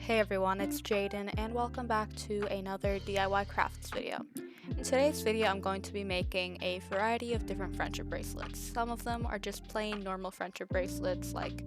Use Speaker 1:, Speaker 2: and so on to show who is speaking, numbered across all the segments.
Speaker 1: Hey everyone, it's Jaden and welcome back to another DIY crafts video. In today's video I'm going to be making a variety of different friendship bracelets. Some of them are just plain normal friendship bracelets like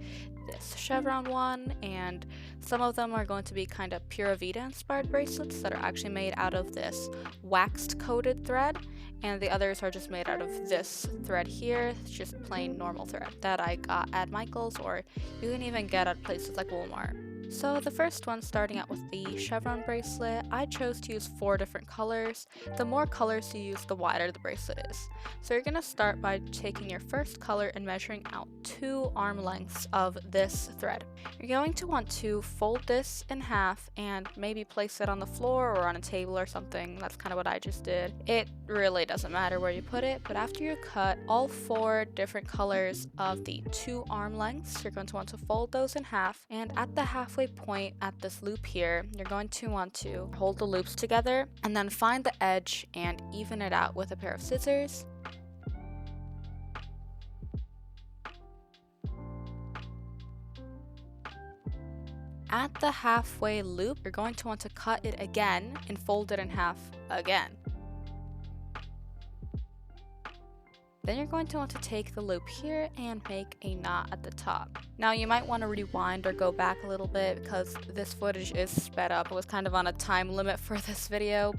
Speaker 1: this chevron one, and some of them are going to be kind of Pura Vida inspired bracelets that are actually made out of this waxed coated thread, and the others are just made out of this thread here. It's just plain normal thread that I got at Michael's, or you can even get at places like Walmart. So the first one, starting out with the chevron bracelet, I chose to use 4 different colors. The more colors you use, the wider the bracelet is. So you're going to start by taking your first color and measuring out 2 arm lengths of this thread. You're going to want to fold this in half and maybe place it on the floor or on a table or something. That's kind of what I just did. It really doesn't matter where you put it, but after you cut all 4 different colors of the 2 arm lengths, you're going to want to fold those in half, and at the halfway point at this loop here, you're going to want to hold the loops together and then find the edge and even it out with a pair of scissors. At the halfway loop, you're going to want to cut it again and fold it in half again. Then you're going to want to take the loop here and make a knot at the top. Now you might want to rewind or go back a little bit because this footage is sped up. It was kind of on a time limit for this video.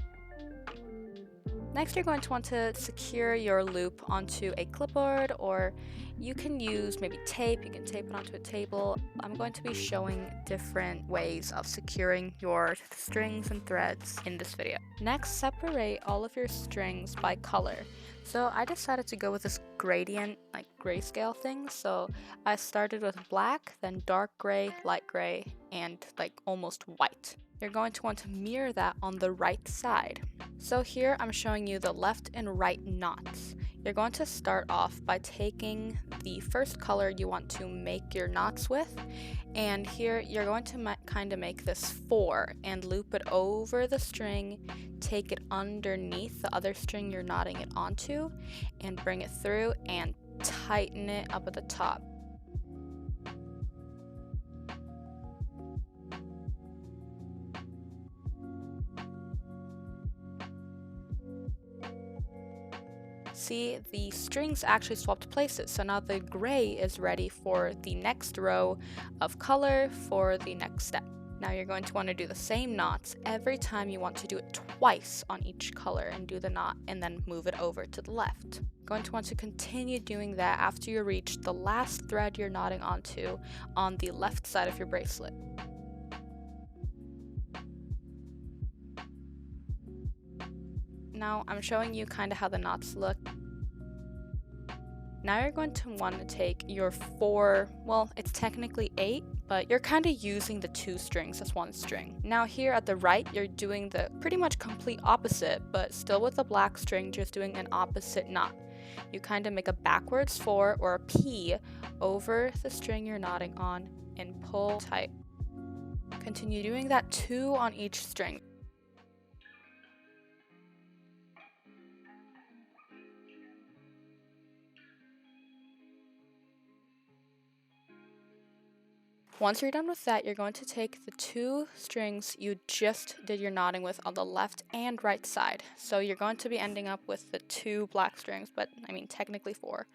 Speaker 1: Next, you're going to want to secure your loop onto a clipboard, or you can use maybe tape. You can tape it onto a table. I'm going to be showing different ways of securing your strings and threads in this video. Next, separate all of your strings by color. So I decided to go with this gradient, like grayscale thing. So I started with black, then dark gray, light gray, and like almost white. You're going to want to mirror that on the right side. So here I'm showing you the left and right knots. You're going to start off by taking the first color you want to make your knots with, and here you're going to kind of make this 4 and loop it over the string, take it underneath the other string you're knotting it onto, and bring it through and tighten it up at the top. See, the strings actually swapped places, so now the gray is ready for the next row of color for the next step. Now you're going to want to do the same knots every time. You want to do it twice on each color and do the knot and then move it over to the left. Going to want to continue doing that after you reach the last thread you're knotting onto on the left side of your bracelet. Now I'm showing you kind of how the knots look. Now you're going to want to take your 4, well, it's technically 8, but you're kind of using the 2 strings as 1 string. Now here at the right, you're doing the pretty much complete opposite, but still with the black string, just doing an opposite knot. You kind of make a backwards 4 or a P over the string you're knotting on and pull tight. Continue doing that 2 on each string. Once you're done with that, you're going to take the 2 strings you just did your knotting with on the left and right side. So you're going to be ending up with the 2 black strings, but I mean technically 4.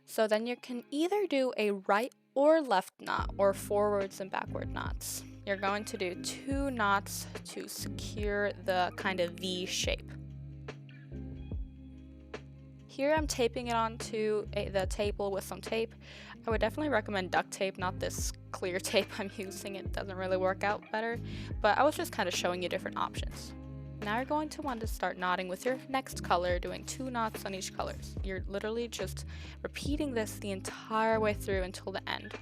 Speaker 1: So then you can either do a right or left knot, or forwards and backward knots. You're going to do 2 knots to secure the kind of V shape. Here I'm taping it onto the table with some tape. I would definitely recommend duct tape, not this clear tape I'm using. It doesn't really work out better, but I was just kind of showing you different options. Now you're going to want to start knotting with your next color, doing 2 knots on each color. You're literally just repeating this the entire way through until the end.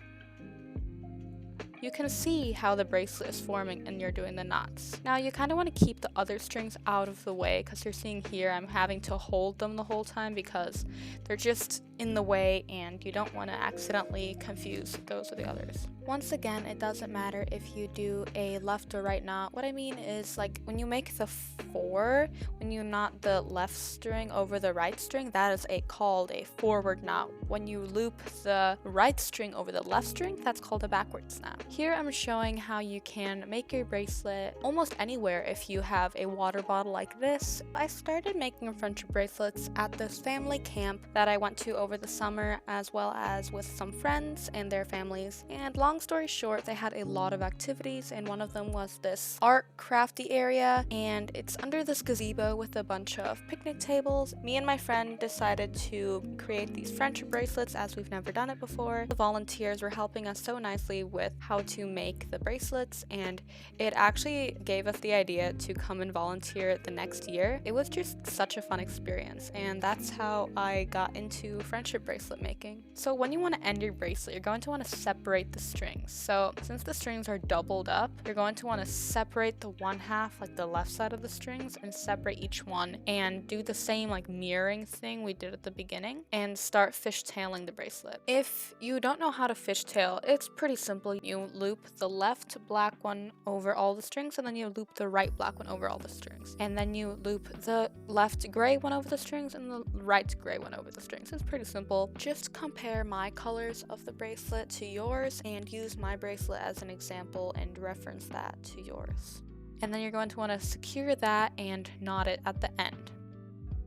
Speaker 1: You can see how the bracelet is forming and you're doing the knots. Now you kind of want to keep the other strings out of the way, because you're seeing here I'm having to hold them the whole time because they're just in the way and you don't want to accidentally confuse those with the others. Once again, it doesn't matter if you do a left or right knot. What I mean is, like, when you make the 4, when you knot the left string over the right string, that is called a forward knot. When you loop the right string over the left string, that's called a backward snap. Here I'm showing how you can make your bracelet almost anywhere if you have a water bottle like this. I started making friendship bracelets at this family camp that I went to over the summer, as well as with some friends and their families. And long story short, they had a lot of activities, and one of them was this art crafty area, and it's under this gazebo with a bunch of picnic tables. Me and my friend decided to create these friendship bracelets as we've never done it before. The volunteers were helping us so nicely with how to make the bracelets, and it actually gave us the idea to come and volunteer the next year. It was just such a fun experience, and that's how I got into friendship bracelet making. So when you want to end your bracelet, you're going to want to separate the strings. So since the strings are doubled up, you're going to want to separate the one half, like the left side of the strings, and separate each one and do the same like mirroring thing we did at the beginning and start fishtailing the bracelet. If you don't know how to fishtail, it's pretty simple. You loop the left black one over all the strings, and then you loop the right black one over all the strings, and then you loop the left gray one over the strings and the right gray one over the strings. It's pretty simple. Just compare my colors of the bracelet to yours and use my bracelet as an example and reference that to yours. And then you're going to want to secure that and knot it at the end.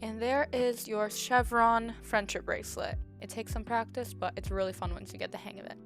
Speaker 1: And there is your chevron friendship bracelet. It takes some practice, but it's really fun once you get the hang of it.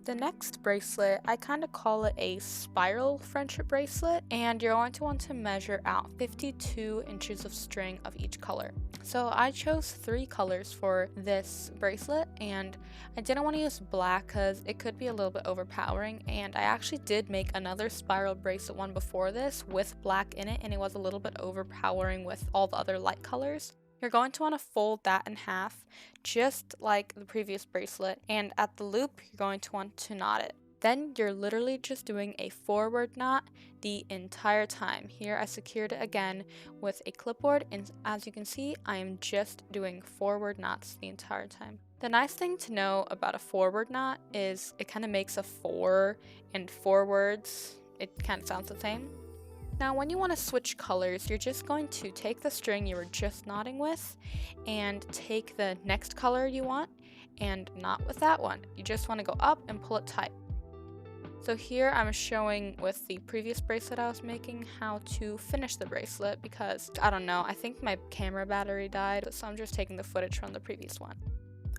Speaker 1: The next bracelet, I kind of call it a spiral friendship bracelet, and you're going to want to measure out 52 inches of string of each color. So I chose 3 colors for this bracelet, and I didn't want to use black because it could be a little bit overpowering, and I actually did make another spiral bracelet one before this with black in it, and it was a little bit overpowering with all the other light colors. You're going to want to fold that in half, just like the previous bracelet, and at the loop, you're going to want to knot it. Then you're literally just doing a forward knot the entire time. Here I secured it again with a clipboard, and as you can see, I am just doing forward knots the entire time. The nice thing to know about a forward knot is it kind of makes a 4 and forwards. It kind of sounds the same. Now when you want to switch colors, you're just going to take the string you were just knotting with and take the next color you want and knot with that one. You just want to go up and pull it tight. So here I'm showing with the previous bracelet I was making how to finish the bracelet because, I don't know, I think my camera battery died, so I'm just taking the footage from the previous one.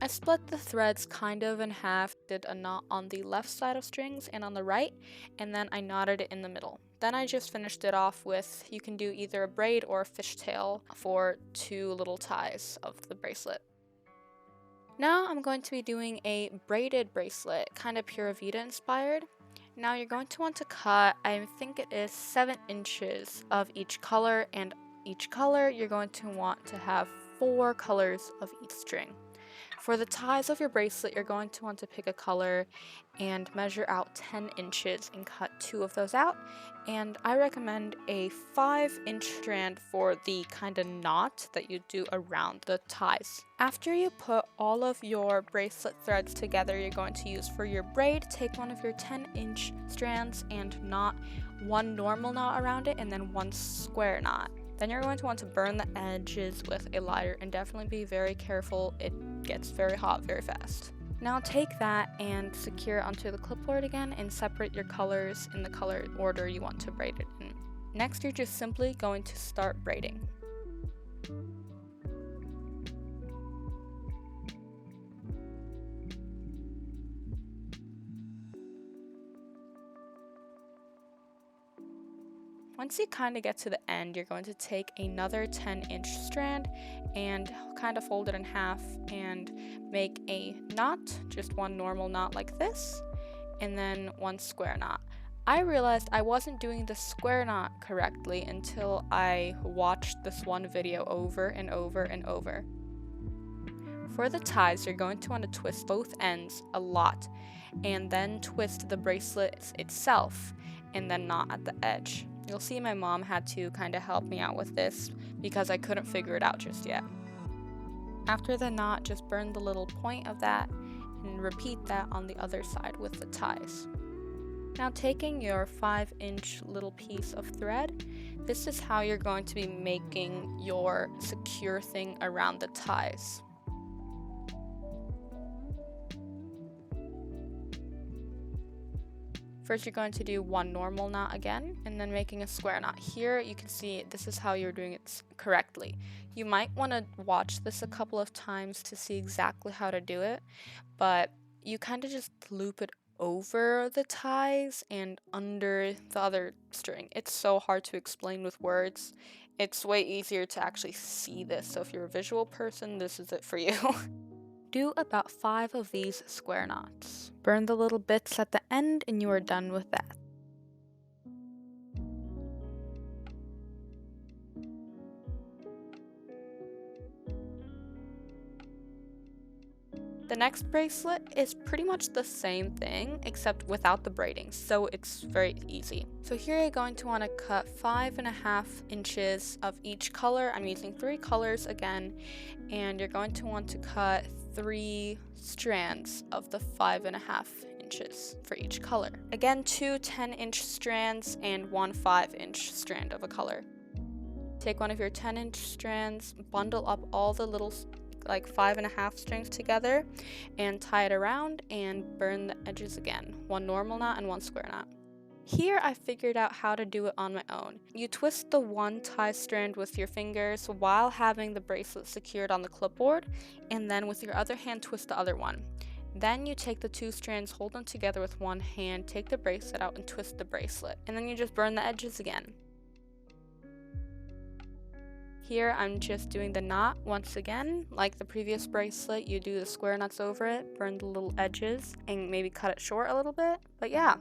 Speaker 1: I split the threads kind of in half, did a knot on the left side of strings and on the right, and then I knotted it in the middle. Then I just finished it off with, you can do either a braid or a fishtail for 2 little ties of the bracelet. Now I'm going to be doing a braided bracelet, kind of Pura Vida inspired. Now you're going to want to cut, I think it is 7 inches of each color, and each color you're going to want to have 4 colors of each string. For the ties of your bracelet, you're going to want to pick a color and measure out 10 inches and cut 2 of those out. And I recommend a 5-inch strand for the kind of knot that you do around the ties. After you put all of your bracelet threads together, you're going to use for your braid, take one of your 10-inch strands and knot 1 normal knot around it and then 1 square knot. Then you're going to want to burn the edges with a lighter and definitely be very careful. It gets very hot very fast. Now take that and secure onto the clipboard again and separate your colors in the color order you want to braid it in. Next, you're just simply going to start braiding. Once you kind of get to the end, you're going to take another 10-inch strand and kind of fold it in half and make a knot, just 1 normal knot like this, and then 1 square knot. I realized I wasn't doing the square knot correctly until I watched this one video over and over and over. For the ties, you're going to want to twist both ends a lot and then twist the bracelet itself and then knot at the edge. You'll see my mom had to kind of help me out with this because I couldn't figure it out just yet. After the knot, just burn the little point of that and repeat that on the other side with the ties. Now taking your 5-inch little piece of thread, this is how you're going to be making your secure thing around the ties. First, you're going to do one normal knot again, and then making a square knot. Here, you can see this is how you're doing it correctly. You might want to watch this a couple of times to see exactly how to do it, but you kind of just loop it over the ties and under the other string. It's so hard to explain with words. It's way easier to actually see this, so if you're a visual person, this is it for you. Do about 5 of these square knots. Burn the little bits at the end and you are done with that. The next bracelet is pretty much the same thing except without the braiding, so it's very easy. So here you're going to want to cut 5.5 inches of each color. I'm using 3 colors again, and you're going to want to cut 3 strands of the 5.5 inches for each color. Again, 2 10-inch strands and 1 5-inch strand of a color. Take one of your 10-inch strands, bundle up all the little 5.5 strings together and tie it around and burn the edges again. 1 normal knot and 1 square knot. Here I figured out how to do it on my own. You twist the one tie strand with your fingers while having the bracelet secured on the clipboard, and then with your other hand twist the other one. Then you take the 2 strands, hold them together with one hand, take the bracelet out and twist the bracelet, and then you just burn the edges again. Here I'm just doing the knot once again. Like the previous bracelet, you do the square knots over it, burn the little edges, and maybe cut it short a little bit. But yeah.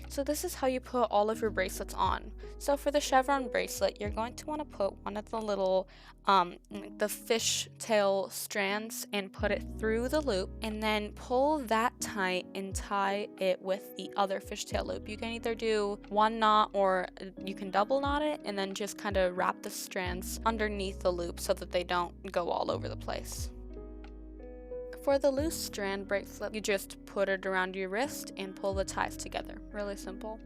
Speaker 1: So this is how you put all of your bracelets on. So for the chevron bracelet, you're going to want to put one of the little the fishtail strands and put it through the loop, and then pull that tight and tie it with the other fishtail loop. You can either do 1 knot or you can double knot it and then just kind of wrap the strands underneath the loop so that they don't go all over the place. For the loose strand bracelet, you just put it around your wrist and pull the ties together. Really simple.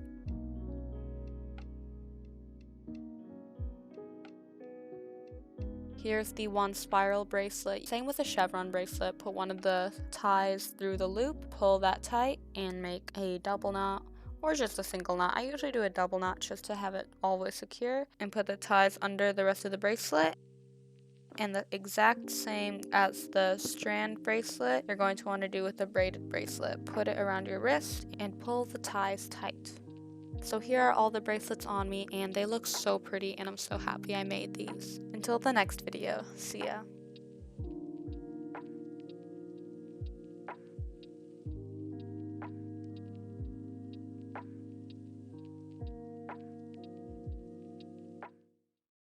Speaker 1: Here's the 1 spiral bracelet. Same with the chevron bracelet. Put one of the ties through the loop, pull that tight, and make a double knot or just a single knot. I usually do a double knot just to have it always secure, and put the ties under the rest of the bracelet. And the exact same as the strand bracelet, you're going to want to do with the braided bracelet. Put it around your wrist and pull the ties tight. So here are all the bracelets on me, and they look so pretty, and I'm so happy I made these. Until the next video, see ya.